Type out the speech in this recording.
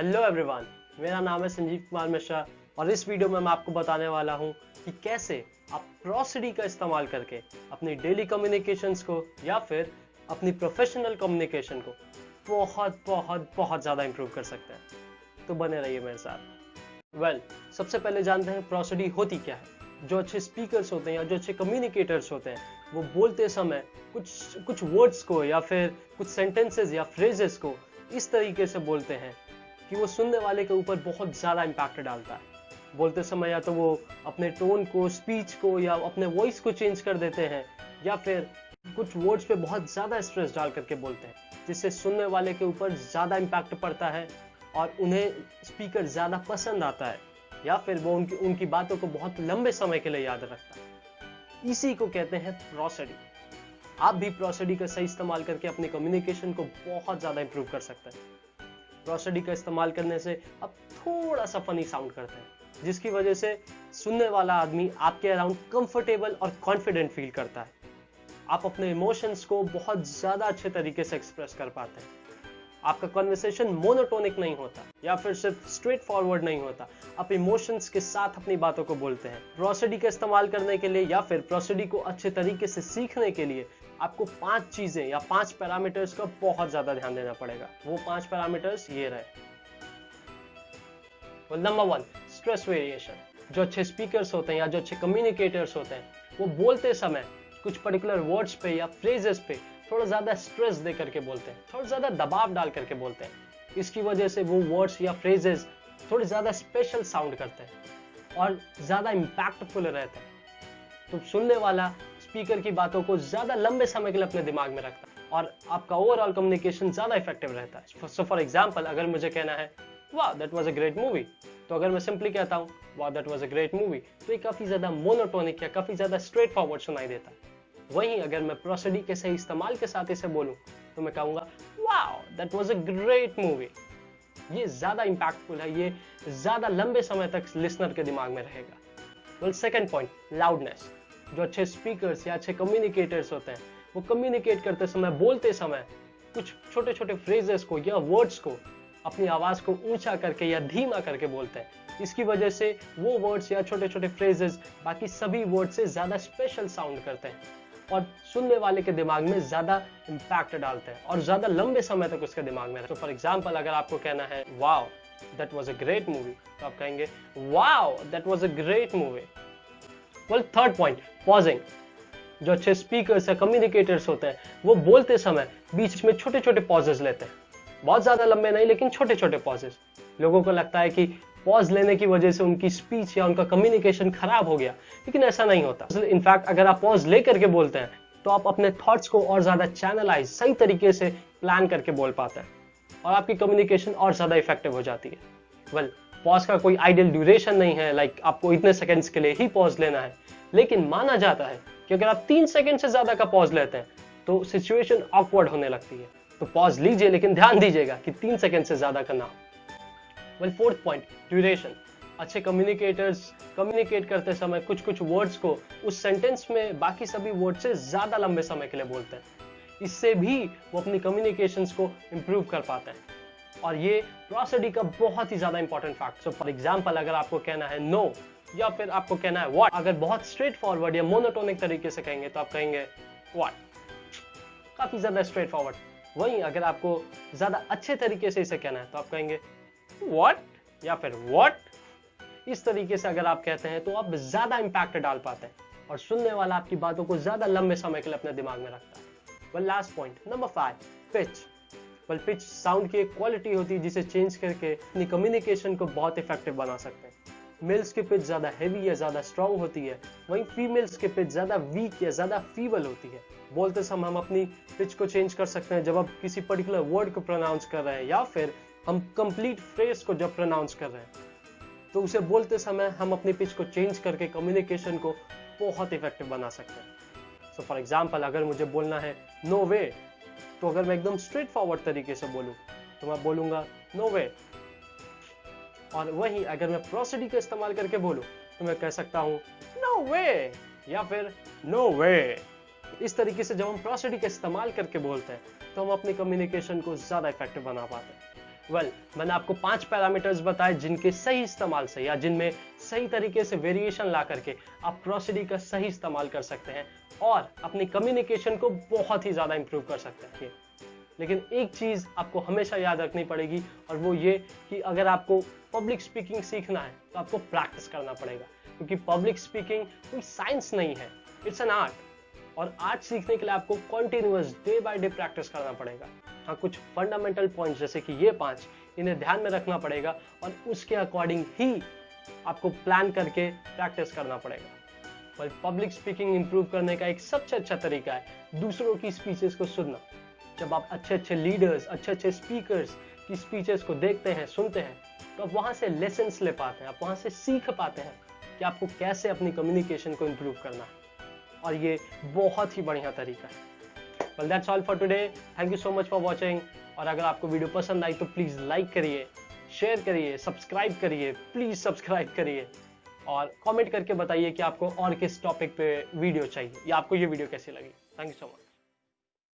Hello everyone, मेरा नाम है संजीव कुमार मिश्रा और इस वीडियो में मैं आपको बताने वाला हूं कि कैसे आप प्रोसिडी का इस्तेमाल करके अपनी डेली कम्युनिकेशंस को या फिर अपनी प्रोफेशनल कम्युनिकेशन को बहुत बहुत बहुत ज़्यादा इंप्रूव कर सकते हैं। तो बने रहिए मेरे साथ। सबसे पहले जानते हैं प्रोसिडी होती क्या है। जो अच्छे स्पीकर्स होते हैं या जो अच्छे कम्युनिकेटर्स होते हैं वो बोलते समय कुछ वर्ड्स को या फिर कुछ सेंटेंसेस या फ्रेजेस को इस तरीके से बोलते हैं कि वो सुनने वाले के ऊपर बहुत ज़्यादा इम्पैक्ट डालता है। बोलते समय या तो वो अपने टोन को, स्पीच को या अपने वॉइस को चेंज कर देते हैं या फिर कुछ वर्ड्स पे बहुत ज़्यादा स्ट्रेस डाल करके बोलते हैं, जिससे सुनने वाले के ऊपर ज़्यादा इम्पैक्ट पड़ता है और उन्हें स्पीकर ज़्यादा पसंद आता है या फिर वो उनकी बातों को बहुत लंबे समय के लिए याद रखता है। इसी को कहते हैं प्रोसिडी। आप भी प्रोसिडी का सही इस्तेमाल करके अपने कम्युनिकेशन को बहुत ज़्यादा इंप्रूव कर सकते हैं। प्रोसिडी का इस्तेमाल करने से आप थोड़ा सा फनी साउंड करते हैं, जिसकी वजह से सुनने वाला आदमी आपके अराउंड कंफर्टेबल और कॉन्फिडेंट फील करता है। आप अपने इमोशंस को बहुत ज्यादा अच्छे तरीके से एक्सप्रेस कर पाते हैं। आपका कन्वर्सेशन मोनोटोनिक नहीं होता या फिर सिर्फ स्ट्रेट फॉरवर्ड नहीं होता। आप इमोशंस के साथ अपनी बातों को बोलते हैं। प्रोसिडी का इस्तेमाल करने के लिए या फिर प्रोसिडी को अच्छे तरीके से सीखने के लिए आपको 5 चीजें या 5 पैरामीटर्स का बहुत ज्यादा ध्यान देना पड़ेगा। वो 5 पैरामीटर्स ये रहे। Number 1, stress variation. जो अच्छे स्पीकर्स होते हैं या जो अच्छे कम्युनिकेटर्स होते हैं वो बोलते समय कुछ पर्टिकुलर वर्ड्स पे या फ्रेजेस पे थोड़ा ज्यादा स्ट्रेस दे करके बोलते हैं, थोड़ा ज्यादा दबाव डाल करके बोलते हैं। इसकी वजह से वो वर्ड्स या फ्रेजेस थोड़े ज्यादा स्पेशल साउंड करते हैं और ज्यादा इम्पैक्टफुल रहते हैं। तो सुनने वाला स्पीकर की बातों को ज्यादा लंबे समय के लिए अपने दिमाग में रखता है और आपका ओवरऑल कम्युनिकेशन ज्यादा इफेक्टिव रहता है। सो फॉर एग्जांपल, अगर मुझे कहना है वाह that was a great movie, तो अगर मैं सिंपली कहता हूँ वाह that was a great movie, तो ये काफी ज्यादा मोनोटोनिक या काफी ज्यादा स्ट्रेट फॉरवर्ड सुनाई देता है। वहीं अगर मैं प्रोसिडी के सही इस्तेमाल के साथ इसे बोलूं तो मैं कहूंगा वाह that was a great movie. ये ज्यादा इम्पैक्टफुल है, ये ज्यादा लंबे समय तक लिसनर के दिमाग में रहेगा। Second point, loudness. जो अच्छे स्पीकर्स या अच्छे कम्युनिकेटर्स होते हैं वो कम्युनिकेट करते समय, बोलते समय कुछ छोटे छोटे फ्रेजेस को या वर्ड्स को अपनी आवाज को ऊंचा करके या धीमा करके बोलते हैं। इसकी वजह से वो वर्ड्स या छोटे छोटे फ्रेजेस बाकी सभी वर्ड से ज्यादा स्पेशल साउंड करते हैं और सुनने वाले के दिमाग में ज्यादा इम्पैक्ट डालते हैं और ज्यादा लंबे समय तक उसके दिमाग में। तो फॉर एग्जाम्पल, अगर आपको कहना है wow that was a great movie, तो आप कहेंगे wow that was a great movie. Third point, pausing. जो अच्छे स्पीकर्स या कम्युनिकेटर्स होते हैं वो बोलते समय बीच में छोटे छोटे पॉजेस लेते हैं। बहुत ज्यादा लंबे नहीं, लेकिन छोटे छोटे पॉजेस। लोगों को लगता है कि पॉज लेने की वजह से उनकी स्पीच या उनका कम्युनिकेशन खराब हो गया, लेकिन ऐसा नहीं होता। इनफैक्ट अगर आप पॉज लेकर के बोलते हैं तो आप अपने थॉट्स को और ज्यादा चैनलाइज, सही तरीके से प्लान करके बोल पाते हैं और आपकी कम्युनिकेशन और ज्यादा इफेक्टिव हो जाती है। पॉज का कोई आइडियल ड्यूरेशन नहीं है, लाइक आपको इतने सेकंड्स के लिए ही पॉज लेना है, लेकिन माना जाता है कि अगर आप 3 सेकंड से ज्यादा का पॉज लेते हैं तो सिचुएशन ऑकवर्ड होने लगती है। तो पॉज लीजिए, लेकिन ध्यान दीजिएगा कि 3 सेकंड से ज्यादा का ना हो। Fourth point, duration. अच्छे कम्युनिकेटर्स कम्युनिकेट करते समय कुछ कुछ वर्ड्स को उस सेंटेंस में बाकी सभी वर्ड से ज्यादा लंबे समय के लिए बोलते हैं। इससे भी वो अपनी कम्युनिकेशंस को इंप्रूव कर पाते हैं और ये प्रोसिडी का बहुत ही ज्यादा important fact. So for example, अगर आपको कहना है नो या फिर आपको कहना है व्हाट, अगर बहुत स्ट्रेट फॉरवर्ड या मोनोटोनिक तरीके से कहेंगे तो आप कहेंगे व्हाट, काफी ज्यादा स्ट्रेट फॉरवर्ड। वहीं अगर आपको ज्यादा अच्छे तरीके से इसे कहना है तो आप कहेंगे व्हाट या फिर व्हाट। इस तरीके से अगर आप कहते हैं तो आप ज्यादा इंपैक्ट डाल पाते हैं और सुनने वाला आपकी बातों को ज्यादा लंबे समय के लिए अपने दिमाग में रखता है। Last point, number 5, pitch. Pitch sound की एक क्वालिटी होती है जिसे चेंज करके अपनी कम्युनिकेशन को बहुत इफेक्टिव बना सकते हैं। मेल्स की पिच ज्यादा हैवी या ज्यादा स्ट्रांग होती है, वहीं फीमेल्स की पिच ज्यादा वीक या ज्यादा फीबल होती है। बोलते समय हम अपनी पिच को चेंज कर सकते हैं जब आप किसी पर्टिकुलर वर्ड को प्रोनाउंस कर रहे हैं या फिर हम कंप्लीट फ्रेज को जब प्रोनाउंस कर रहे हैं, तो उसे बोलते समय हम अपनी पिच को चेंज करके कम्युनिकेशन को बहुत इफेक्टिव बना सकते हैं। सो फॉर एग्जांपल, अगर मुझे बोलना है नो वे, तो अगर मैं एकदम स्ट्रेट फॉरवर्ड तरीके से बोलूं तो मैं बोलूंगा नो वे। और वहीं अगर मैं प्रोसिडी का इस्तेमाल करके बोलूं तो मैं कह सकता हूं नो वे या फिर नो वे। इस तरीके से जब हम प्रोसिडी का इस्तेमाल करके बोलते हैं तो हम अपनी कम्युनिकेशन को ज्यादा इफेक्टिव बना पाते हैं। मैंने आपको 5 पैरामीटर्स बताए जिनके सही इस्तेमाल से या जिनमें सही तरीके से वेरिएशन ला करके आप प्रोसिडी का सही इस्तेमाल कर सकते हैं और अपनी कम्युनिकेशन को बहुत ही ज्यादा इंप्रूव कर सकते हैं। लेकिन एक चीज आपको हमेशा याद रखनी पड़ेगी और वो ये कि अगर आपको पब्लिक स्पीकिंग सीखना है तो आपको प्रैक्टिस करना पड़ेगा, क्योंकि पब्लिक स्पीकिंग कोई साइंस नहीं है, इट्स एन आर्ट। और आर्ट सीखने के लिए आपको continuous day by day practice करना पड़ेगा। हाँ, कुछ फंडामेंटल पॉइंट्स जैसे कि ये 5 इन्हें ध्यान में रखना पड़ेगा और उसके अकॉर्डिंग ही आपको प्लान करके प्रैक्टिस करना पड़ेगा। और पब्लिक स्पीकिंग इंप्रूव करने का एक सबसे अच्छा तरीका है दूसरों की स्पीचेस को सुनना। जब आप अच्छे अच्छे लीडर्स, अच्छे अच्छे स्पीकर्स की स्पीचेस को देखते हैं, सुनते हैं, तो आप वहां से लेसन्स ले पाते हैं, आप वहां से सीख पाते हैं कि आपको कैसे अपनी कम्युनिकेशन को इंप्रूव करना है। और ये बहुत ही बढ़िया तरीका है। Well that's all for today. Thank you so much for watching. और अगर आपको वीडियो पसंद आई तो प्लीज लाइक करिए, शेयर करिए, सब्सक्राइब करिए, प्लीज सब्सक्राइब करिए और कमेंट करके बताइए कि आपको और किस टॉपिक पे वीडियो चाहिए या आपको ये वीडियो कैसी लगी। Thank you so much.